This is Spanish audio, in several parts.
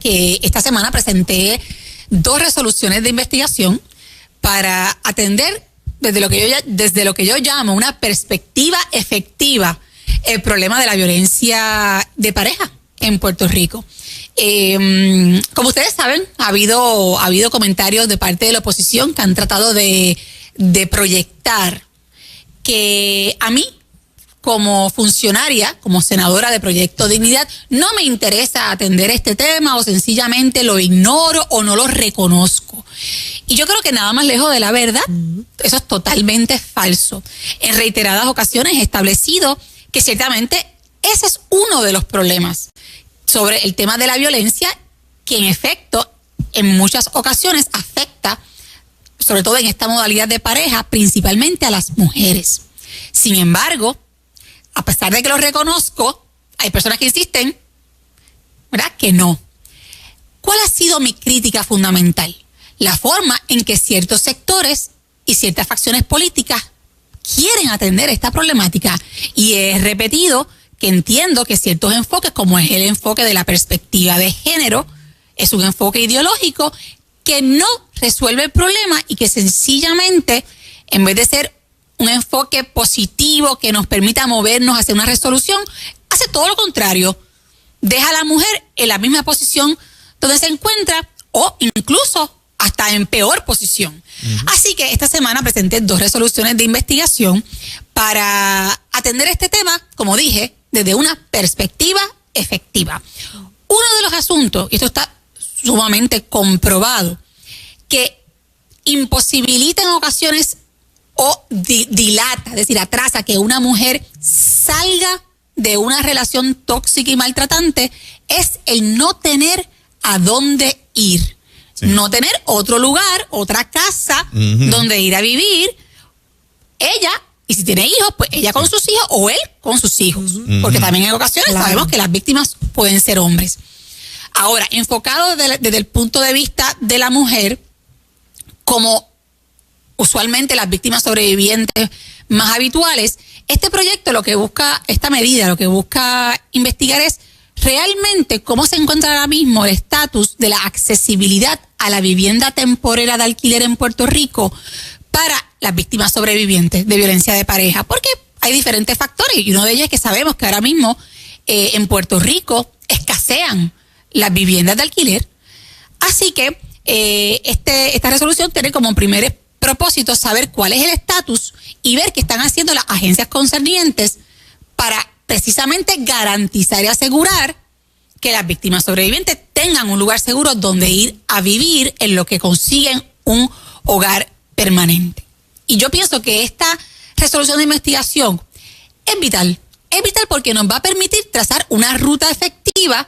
que esta semana presenté 2 resoluciones de investigación para atender desde lo que yo llamo una perspectiva efectiva el problema de la violencia de pareja en Puerto Rico. Como ustedes saben, ha habido comentarios de parte de la oposición que han tratado de proyectar que a mí, como funcionaria, como senadora de Proyecto Dignidad, no me interesa atender este tema o sencillamente lo ignoro o no lo reconozco. Y yo creo que nada más lejos de la verdad, eso es totalmente falso. En reiteradas ocasiones he establecido que ciertamente ese es uno de los problemas sobre el tema de la violencia, que en efecto en muchas ocasiones afecta, sobre todo en esta modalidad de pareja, principalmente a las mujeres. Sin embargo, a pesar de que lo reconozco, hay personas que insisten, ¿verdad?, que no. ¿Cuál ha sido mi crítica fundamental? La forma en que ciertos sectores y ciertas facciones políticas quieren atender esta problemática. Y he repetido que entiendo que ciertos enfoques, como es el enfoque de la perspectiva de género, es un enfoque ideológico que no resuelve el problema y que sencillamente, en vez de ser un enfoque positivo que nos permita movernos hacia una resolución, hace todo lo contrario. Deja a la mujer en la misma posición donde se encuentra o incluso hasta en peor posición. Así que esta semana presenté 2 resoluciones de investigación para atender este tema, como dije, desde una perspectiva efectiva. Uno de los asuntos, y esto está sumamente comprobado, que imposibilita en ocasiones o dilata, es decir, atrasa que una mujer salga de una relación tóxica y maltratante, es el no tener a dónde ir. Sí. No tener otro lugar, otra casa donde ir a vivir. Ella, y si tiene hijos, pues ella con sus hijos o él con sus hijos. Porque también en ocasiones sabemos que las víctimas pueden ser hombres. Ahora, enfocado desde el punto de vista de la mujer, como usualmente las víctimas sobrevivientes más habituales, este proyecto esta medida lo que busca investigar es realmente cómo se encuentra ahora mismo el estatus de la accesibilidad a la vivienda temporera de alquiler en Puerto Rico para las víctimas sobrevivientes de violencia de pareja, porque hay diferentes factores y uno de ellos es que sabemos que ahora mismo en Puerto Rico escasean las viviendas de alquiler. Así que esta resolución tiene como primer propósito saber cuál es el estatus y ver qué están haciendo las agencias concernientes para precisamente garantizar y asegurar que las víctimas sobrevivientes tengan un lugar seguro donde ir a vivir en lo que consiguen un hogar permanente. Y yo pienso que esta resolución de investigación es vital porque nos va a permitir trazar una ruta efectiva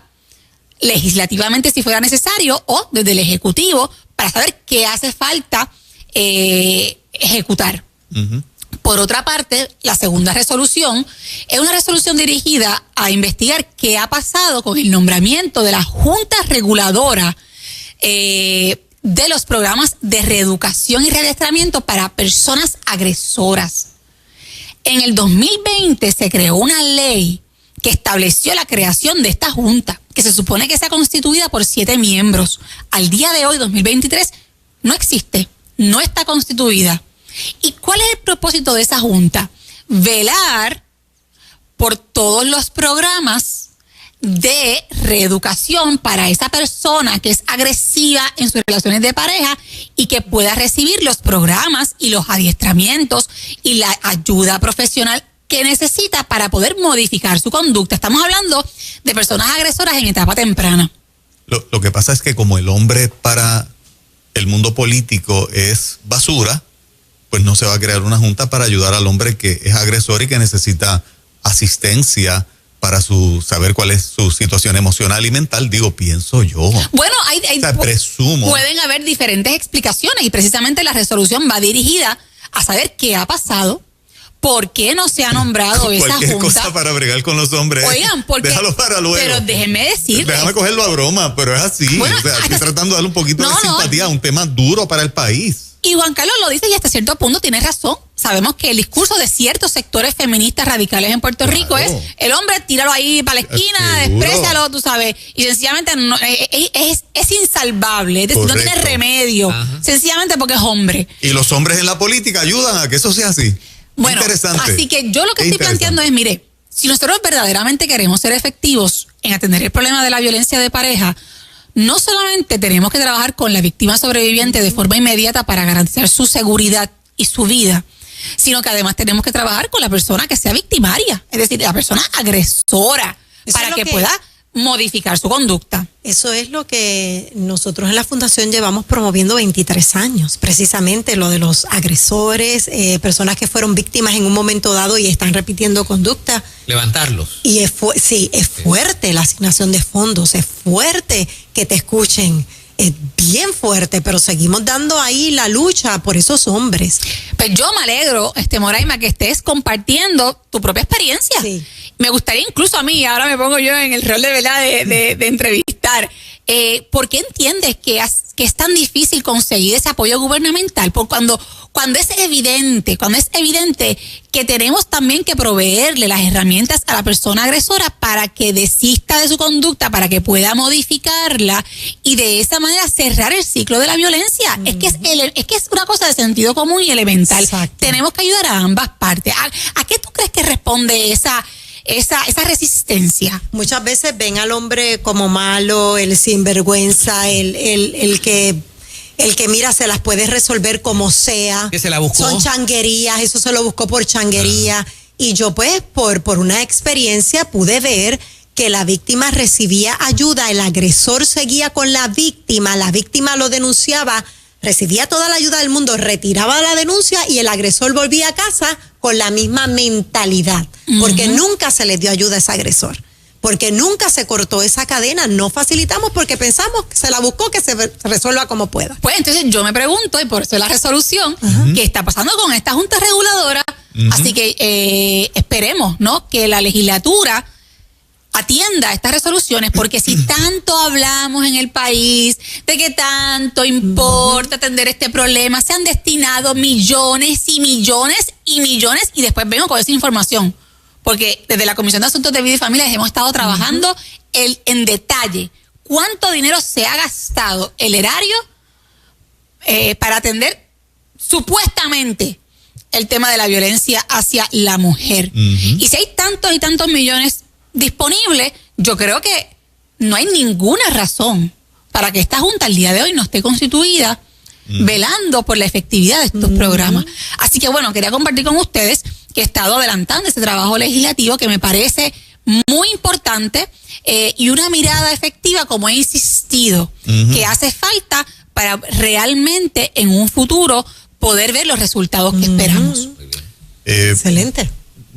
legislativamente si fuera necesario o desde el Ejecutivo para saber qué hace falta ejecutar. Por otra parte, la segunda resolución es una resolución dirigida a investigar qué ha pasado con el nombramiento de la Junta Reguladora de los programas de reeducación y readiestramiento para personas agresoras. En el 2020 se creó una ley que estableció la creación de esta junta, que se supone que sea constituida por 7 miembros. Al día de hoy, 2023, no existe, no está constituida. ¿Y cuál es el propósito de esa junta? Velar por todos los programas de reeducación para esa persona que es agresiva en sus relaciones de pareja y que pueda recibir los programas y los adiestramientos y la ayuda profesional que necesita para poder modificar su conducta. Estamos hablando de personas agresoras en etapa temprana. Lo que pasa es que como el hombre para el mundo político es basura, pues no se va a crear una junta para ayudar al hombre que es agresor y que necesita asistencia para saber cuál es su situación emocional y mental, pienso yo. Bueno, presumo. Pueden haber diferentes explicaciones y precisamente la resolución va dirigida a saber qué ha pasado, ¿por qué no se ha nombrado esa cualquier junta? cosa para bregar con los hombres. Oigan, porque, déjalo para luego. Pero déjenme decirles. Déjame cogerlo a broma, pero es así. Bueno, o sea, estoy tratando de darle un poquito de simpatía a un tema duro para el país. Y Juan Carlos lo dice y hasta cierto punto tiene razón. Sabemos que el discurso de ciertos sectores feministas radicales en Puerto Rico es: el hombre, tíralo ahí para la esquina, desprécialo, tú sabes. Y sencillamente no, es insalvable, es decir, no tiene remedio. Sencillamente porque es hombre. Y los hombres en la política ayudan a que eso sea así. Bueno, interesante. Así que yo lo que estoy planteando es, mire, si nosotros verdaderamente queremos ser efectivos en atender el problema de la violencia de pareja, no solamente tenemos que trabajar con la víctima sobreviviente de forma inmediata para garantizar su seguridad y su vida, sino que además tenemos que trabajar con la persona que sea victimaria, es decir, la persona agresora, para que pueda modificar su conducta. Eso es lo que nosotros en la Fundación llevamos promoviendo 23 años, precisamente lo de los agresores, personas que fueron víctimas en un momento dado y están repitiendo conducta. Levantarlos. Y es fuerte la asignación de fondos, es fuerte que te escuchen, es bien fuerte, pero seguimos dando ahí la lucha por esos hombres. Pues yo me alegro, Moraima, que estés compartiendo tu propia experiencia. Sí. Me gustaría incluso a mí, ahora me pongo yo en el rol de verdad de entrevistar, ¿por qué entiendes que es tan difícil conseguir ese apoyo gubernamental? Porque cuando es evidente que tenemos también que proveerle las herramientas a la persona agresora para que desista de su conducta, para que pueda modificarla y de esa manera cerrar el ciclo de la violencia. Es que es una cosa de sentido común y elemental. Exacto. Tenemos que ayudar a ambas partes. ¿A qué tú crees que responde esa resistencia? Muchas veces ven al hombre como malo, el sinvergüenza, el que mira se las puede resolver como sea. Que se la buscó. Son changuerías, eso se lo buscó por changuería. Y yo pues por una experiencia pude ver que la víctima recibía ayuda, el agresor seguía con la víctima lo denunciaba, recibía toda la ayuda del mundo, retiraba la denuncia y el agresor volvía a casa con la misma mentalidad, porque nunca se le dio ayuda a ese agresor, porque nunca se cortó esa cadena, no facilitamos porque pensamos que se la buscó, que se resuelva como pueda. Pues entonces yo me pregunto, y por eso es la resolución, ¿qué está pasando con esta Junta Reguladora? Así que esperemos, ¿no?, que la legislatura atienda estas resoluciones, porque si tanto hablamos en el país de que tanto importa atender este problema, se han destinado millones y millones y millones, y después vengo con esa información, porque desde la Comisión de Asuntos de Vida y Familia hemos estado trabajando en detalle cuánto dinero se ha gastado el erario para atender supuestamente el tema de la violencia hacia la mujer. Y si hay tantos y tantos millones disponible, yo creo que no hay ninguna razón para que esta Junta al día de hoy no esté constituida velando por la efectividad de estos programas. Así que bueno, quería compartir con ustedes que he estado adelantando ese trabajo legislativo que me parece muy importante y una mirada efectiva, como he insistido, que hace falta para realmente en un futuro poder ver los resultados que esperamos. Excelente.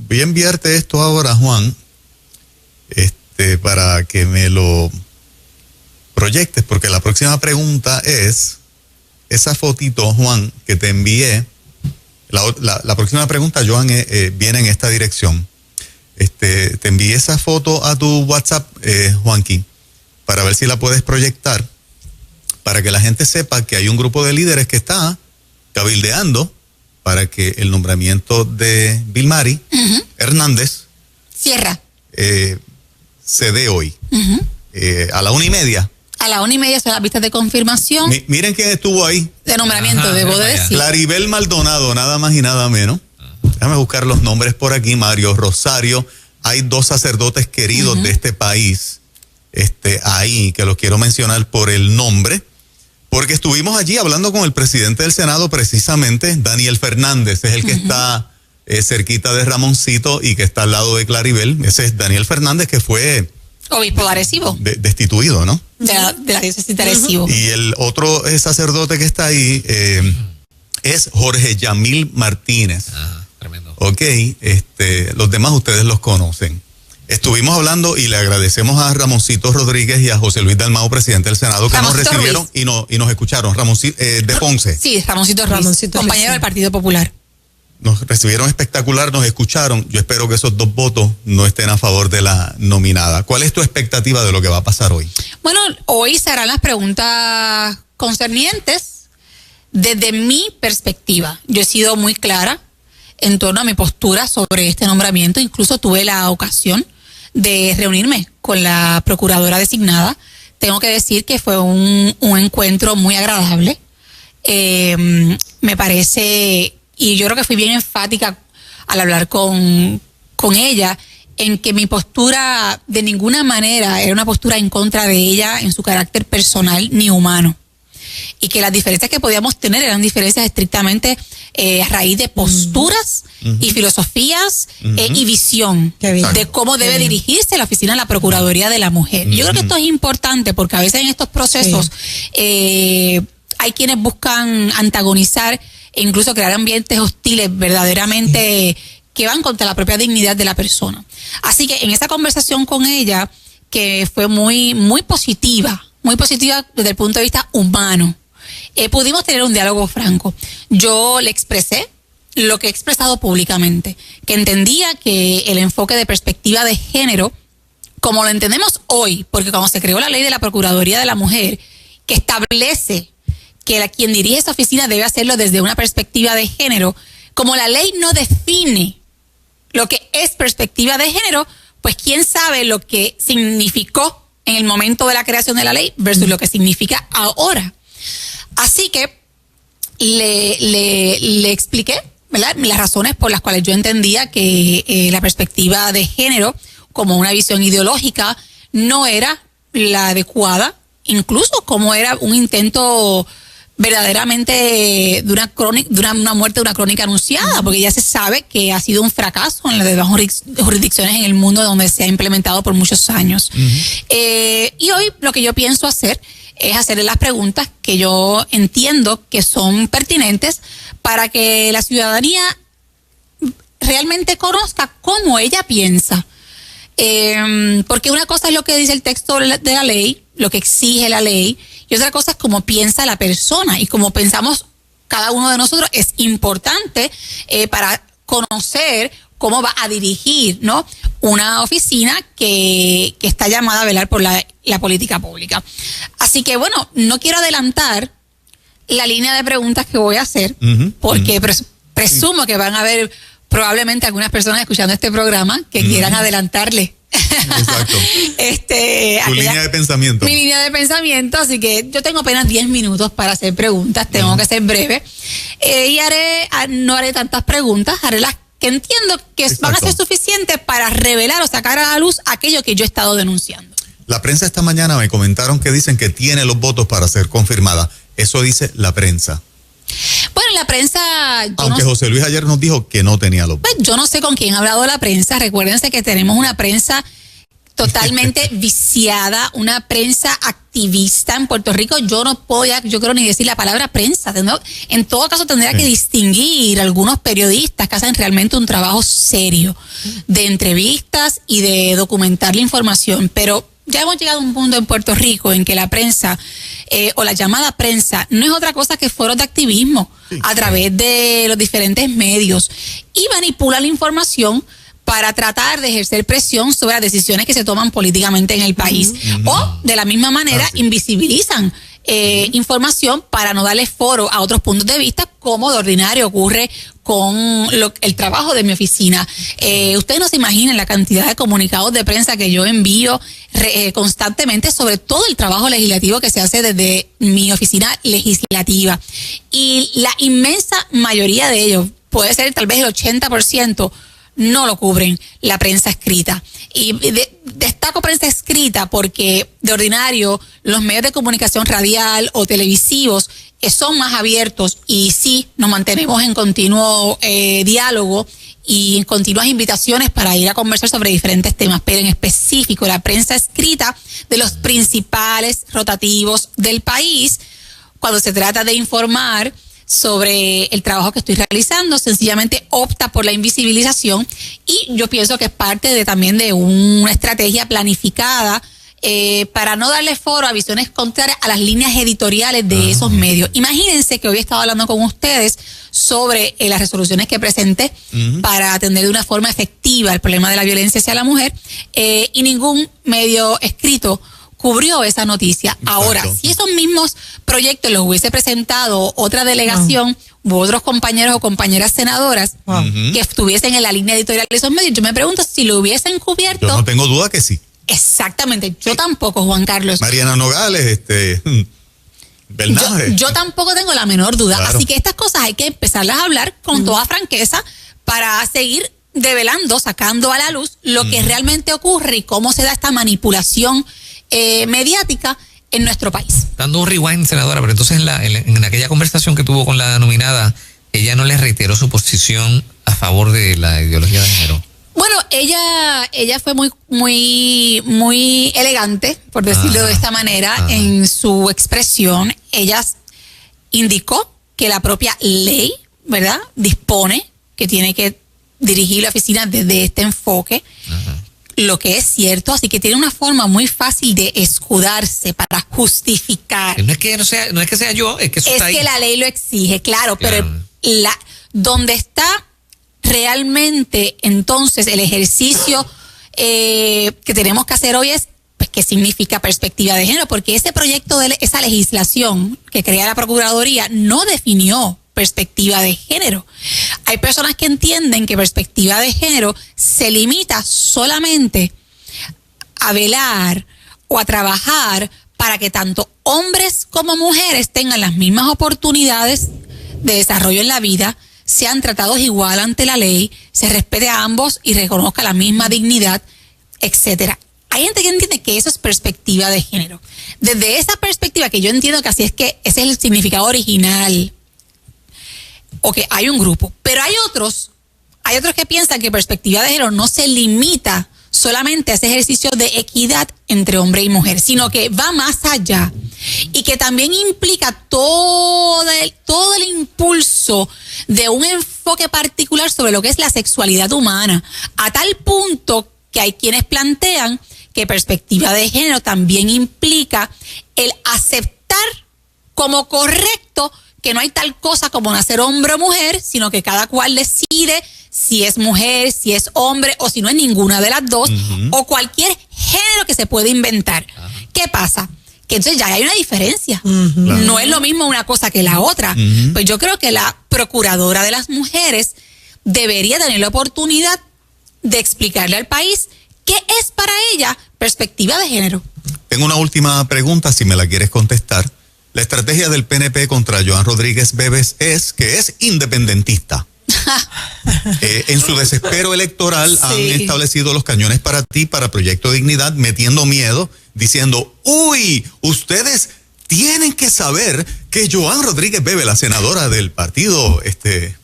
Voy a enviarte esto ahora, Juan, para que me lo proyectes, porque la próxima pregunta es esa fotito, Juan, que te envié. La próxima pregunta, Joan, viene en esta dirección. Te envié esa foto a tu WhatsApp, Juanqui, para ver si la puedes proyectar, para que la gente sepa que hay un grupo de líderes que está cabildeando para que el nombramiento de Vilmary Hernández Sierra se dé hoy. A la 1:30. A la 1:30 son las vistas de confirmación. Miren quién estuvo ahí. De nombramiento, debo de decir. Claribel Maldonado, nada más y nada menos. Déjame buscar los nombres por aquí. Mario Rosario. Hay 2 sacerdotes queridos de este país ahí, que los quiero mencionar por el nombre, porque estuvimos allí hablando con el presidente del Senado, precisamente, Daniel Fernández, es el que está cerquita de Ramoncito y que está al lado de Claribel. Ese es Daniel Fernández, que fue obispo de Arecibo. Destituido, ¿no? De la diócesis de Arecibo. Y el otro sacerdote que está ahí es Jorge Yamil Martínez. Tremendo. Ok, los demás ustedes los conocen. Estuvimos hablando y le agradecemos a Ramoncito Rodríguez y a José Luis Dalmau, presidente del Senado, que Ramoncito nos recibieron y nos escucharon. Ramoncito de Ponce. Sí, Ramoncito Ruiz, compañero del Partido Popular. nos recibieron espectacular, nos escucharon. Yo espero que esos 2 votos no estén a favor de la nominada. ¿Cuál es tu expectativa de lo que va a pasar hoy? Bueno, hoy serán las preguntas concernientes desde mi perspectiva. Yo he sido muy clara en torno a mi postura sobre este nombramiento. Incluso tuve la ocasión de reunirme con la procuradora designada. Tengo que decir que fue un encuentro muy agradable. Me parece, y yo creo que fui bien enfática al hablar con ella, en que mi postura de ninguna manera era una postura en contra de ella en su carácter personal ni humano. Y que las diferencias que podíamos tener eran diferencias estrictamente a raíz de posturas y filosofías y visión de cómo debe dirigirse la oficina de la Procuraduría de la Mujer. Yo creo que esto es importante porque a veces en estos procesos hay quienes buscan antagonizar e incluso crear ambientes hostiles verdaderamente que van contra la propia dignidad de la persona. Así que en esa conversación con ella, que fue muy positiva desde el punto de vista humano, pudimos tener un diálogo franco. Yo le expresé lo que he expresado públicamente, que entendía que el enfoque de perspectiva de género, como lo entendemos hoy, porque cuando se creó la ley de la Procuraduría de la Mujer, que establece que quien dirige esa oficina debe hacerlo desde una perspectiva de género, como la ley no define lo que es perspectiva de género, pues quién sabe lo que significó en el momento de la creación de la ley versus lo que significa ahora. Así que le expliqué, ¿verdad?, las razones por las cuales yo entendía que la perspectiva de género como una visión ideológica no era la adecuada, incluso como era un intento verdaderamente de una muerte de una crónica anunciada, porque ya se sabe que ha sido un fracaso en las demás jurisdicciones en el mundo donde se ha implementado por muchos años. Y hoy lo que yo pienso hacer es hacerle las preguntas que yo entiendo que son pertinentes para que la ciudadanía realmente conozca cómo ella piensa. Porque una cosa es lo que dice el texto de la ley, lo que exige la ley, y otra cosa es cómo piensa la persona, y cómo pensamos cada uno de nosotros es importante para conocer cómo va a dirigir, ¿no?, una oficina que está llamada a velar por la política pública. Así que bueno, no quiero adelantar la línea de preguntas que voy a hacer, porque presumo que van a haber probablemente algunas personas escuchando este programa que quieran adelantarle. Exacto. Tu línea de pensamiento. Mi línea de pensamiento, así que yo tengo apenas 10 minutos para hacer preguntas, tengo que ser breve. Y no haré tantas preguntas, haré las que entiendo que van a ser suficientes para revelar o sacar a la luz aquello que yo he estado denunciando. La prensa esta mañana me comentaron que dicen que tiene los votos para ser confirmada. Eso dice la prensa. Bueno, la prensa... Aunque José Luis ayer nos dijo que no tenía los votos. Yo no sé con quién ha hablado la prensa. Recuérdense que tenemos una prensa totalmente viciada, una prensa activista en Puerto Rico. Yo no puedo ya, yo creo, ni decir la palabra prensa. En todo caso tendría que distinguir algunos periodistas que hacen realmente un trabajo serio de entrevistas y de documentar la información, pero ya hemos llegado a un punto en Puerto Rico en que la prensa o la llamada prensa no es otra cosa que foros de activismo a través de los diferentes medios, y manipula la información para tratar de ejercer presión sobre las decisiones que se toman políticamente en el país. O de la misma manera invisibilizan información para no darle foro a otros puntos de vista, como de ordinario ocurre con el trabajo de mi oficina. Ustedes no se imaginan la cantidad de comunicados de prensa que yo envío constantemente sobre todo el trabajo legislativo que se hace desde mi oficina legislativa. Y la inmensa mayoría de ellos, puede ser tal vez el 80%, no lo cubren la prensa escrita. Y destaco prensa escrita porque de ordinario los medios de comunicación radial o televisivos son más abiertos, y sí nos mantenemos en continuo diálogo y en continuas invitaciones para ir a conversar sobre diferentes temas, pero en específico la prensa escrita de los principales rotativos del país, cuando se trata de informar sobre el trabajo que estoy realizando, sencillamente opta por la invisibilización, y yo pienso que es parte también de una estrategia planificada para no darle foro a visiones contrarias a las líneas editoriales de esos medios. Imagínense que hoy he estado hablando con ustedes sobre las resoluciones que presenté para atender de una forma efectiva el problema de la violencia hacia la mujer, y ningún medio escrito cubrió esa noticia. Exacto. Ahora, si esos mismos proyectos los hubiese presentado otra delegación u otros compañeros o compañeras senadoras que estuviesen en la línea editorial de esos medios, yo me pregunto si lo hubiesen cubierto. Yo no tengo duda que sí. Exactamente, yo tampoco, Juan Carlos. Mariana Nogales, Bernaje. Yo tampoco tengo la menor duda. Claro. Así que estas cosas hay que empezarlas a hablar con toda franqueza para seguir develando, sacando a la luz lo que realmente ocurre y cómo se da esta manipulación mediática en nuestro país. Dando un rewind, senadora, pero entonces en aquella conversación que tuvo con la nominada, ella no le reiteró su posición a favor de la ideología de género. Bueno, ella fue muy elegante, por decirlo de esta manera, en su expresión. Ella indicó que la propia ley, ¿verdad?, dispone que tiene que dirigir la oficina desde este enfoque, lo que es cierto, así que tiene una forma muy fácil de escudarse para justificar. No es que sea yo, es que eso está ahí. Es que la ley lo exige, claro. Pero donde está realmente entonces el ejercicio que tenemos que hacer hoy es, pues, ¿qué significa perspectiva de género? Porque ese proyecto de esa legislación que crea la Procuraduría no definió perspectiva de género. Hay personas que entienden que perspectiva de género se limita solamente a velar o a trabajar para que tanto hombres como mujeres tengan las mismas oportunidades de desarrollo en la vida, sean tratados igual ante la ley, se respete a ambos y reconozca la misma dignidad, etcétera. Hay gente que entiende que eso es perspectiva de género. Desde esa perspectiva, que yo entiendo que así es, que ese es el significado original, o que hay un grupo, pero hay otros que piensan que perspectiva de género no se limita solamente a ese ejercicio de equidad entre hombre y mujer, sino que va más allá y que también implica todo el impulso de un enfoque particular sobre lo que es la sexualidad humana, a tal punto que hay quienes plantean que perspectiva de género también implica el aceptar como correcto que no hay tal cosa como nacer hombre o mujer, sino que cada cual decide si es mujer, si es hombre, o si no es ninguna de las dos, o cualquier género que se pueda inventar. ¿Qué pasa? Que entonces ya hay una diferencia. No es lo mismo una cosa que la otra. Pues yo creo que la procuradora de las mujeres debería tener la oportunidad de explicarle al país qué es para ella perspectiva de género. Tengo una última pregunta, si me la quieres contestar. La estrategia del PNP contra Joan Rodríguez Bebes es que es independentista. En su desespero electoral han establecido los cañones para ti, para Proyecto Dignidad, metiendo miedo, diciendo, uy, ustedes tienen que saber que Joan Rodríguez Bebes, la senadora del partido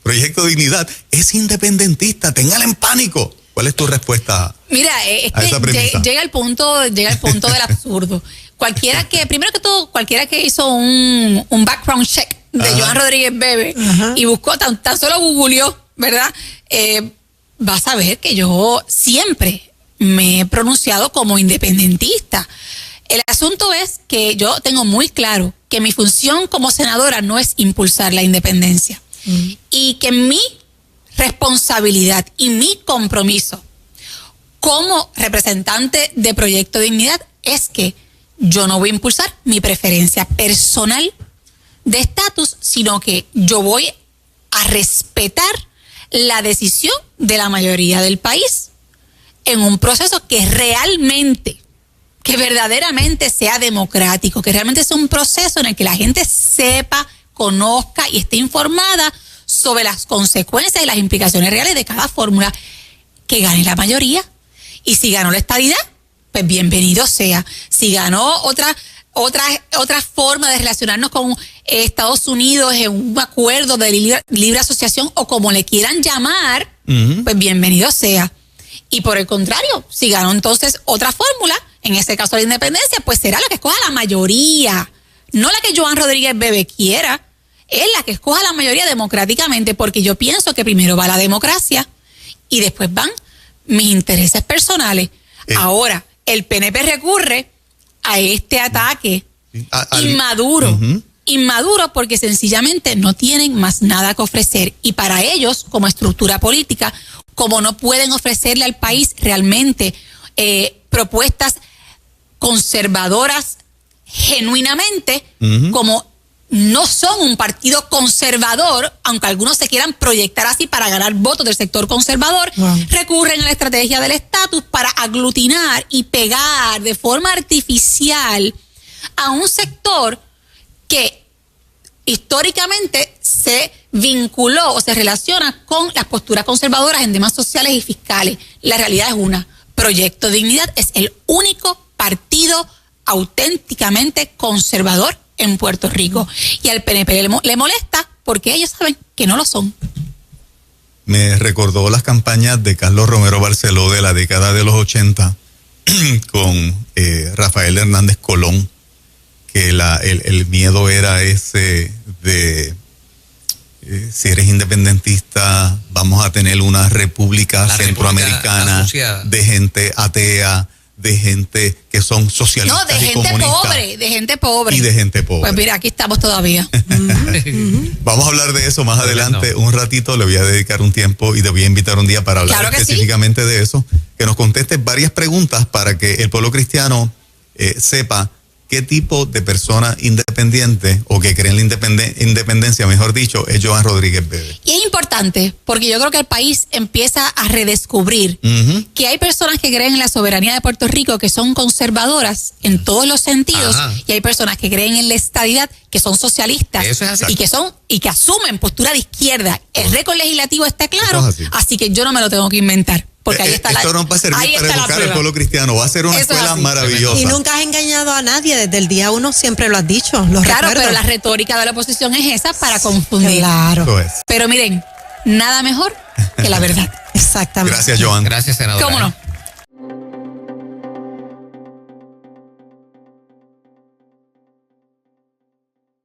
Proyecto Dignidad, es independentista, ténganla en pánico. ¿Cuál es tu respuesta? Mira, es que llega el punto del absurdo. Cualquiera que hizo un background check de Joan Rodríguez Bebes y buscó, tan solo googleó, ¿verdad? Va a saber que yo siempre me he pronunciado como independentista. El asunto es que yo tengo muy claro que mi función como senadora no es impulsar la independencia y que mi responsabilidad y mi compromiso como representante de Proyecto Dignidad es que yo no voy a impulsar mi preferencia personal de estatus, sino que yo voy a respetar la decisión de la mayoría del país en un proceso que verdaderamente sea democrático, que realmente sea un proceso en el que la gente sepa, conozca y esté informada sobre las consecuencias y las implicaciones reales de cada fórmula, que gane la mayoría. Y si ganó la estadidad, pues bienvenido sea. Si ganó otra forma de relacionarnos con Estados Unidos en un acuerdo de libre asociación o como le quieran llamar, pues bienvenido sea. Y por el contrario, si ganó entonces otra fórmula, en este caso la independencia, pues será la que escoja la mayoría, no la que Joan Rodríguez Bebes quiera, es la que escoja la mayoría democráticamente, porque yo pienso que primero va la democracia y después van mis intereses personales. Ahora, el PNP recurre a este ataque inmaduro. Inmaduro porque sencillamente no tienen más nada que ofrecer. Y para ellos, como estructura política, como no pueden ofrecerle al país realmente propuestas conservadoras genuinamente, como no son un partido conservador, aunque algunos se quieran proyectar así para ganar votos del sector conservador, recurren a la estrategia del estatus para aglutinar y pegar de forma artificial a un sector que históricamente se vinculó o se relaciona con las posturas conservadoras en temas sociales y fiscales. La realidad es una. Proyecto Dignidad es el único partido auténticamente conservador en Puerto Rico. Y al PNP le molesta porque ellos saben que no lo son. Me recordó las campañas de Carlos Romero Barceló de la década de los 80 con Rafael Hernández Colón, que el miedo era ese de si eres independentista vamos a tener una república centroamericana de gente atea, de gente que son socialistas y comunistas. De gente pobre. Y de gente pobre. Pues mira, aquí estamos todavía. Vamos a hablar de eso más adelante. Un ratito le voy a dedicar un tiempo y te voy a invitar un día para hablar específicamente de eso. Que nos contestes varias preguntas para que el pueblo cristiano sepa qué tipo de persona independiente o que cree en la independencia, mejor dicho, es Joan Rodríguez Bebe. Y es importante porque yo creo que el país empieza a redescubrir que hay personas que creen en la soberanía de Puerto Rico que son conservadoras en todos los sentidos y hay personas que creen en la estadidad que son socialistas y que asumen postura de izquierda. El récord legislativo está claro, así que yo no me lo tengo que inventar. Porque ahí está esto no va a servir para educar al pueblo cristiano, va a ser una escuela maravillosa. Y nunca has engañado a nadie, desde el día 1 siempre lo has dicho. Claro, pero la retórica de la oposición es esa para confundir. Claro. Pero miren, nada mejor que la verdad. Exactamente. Gracias, Joan. Gracias, senadora. ¿Cómo no?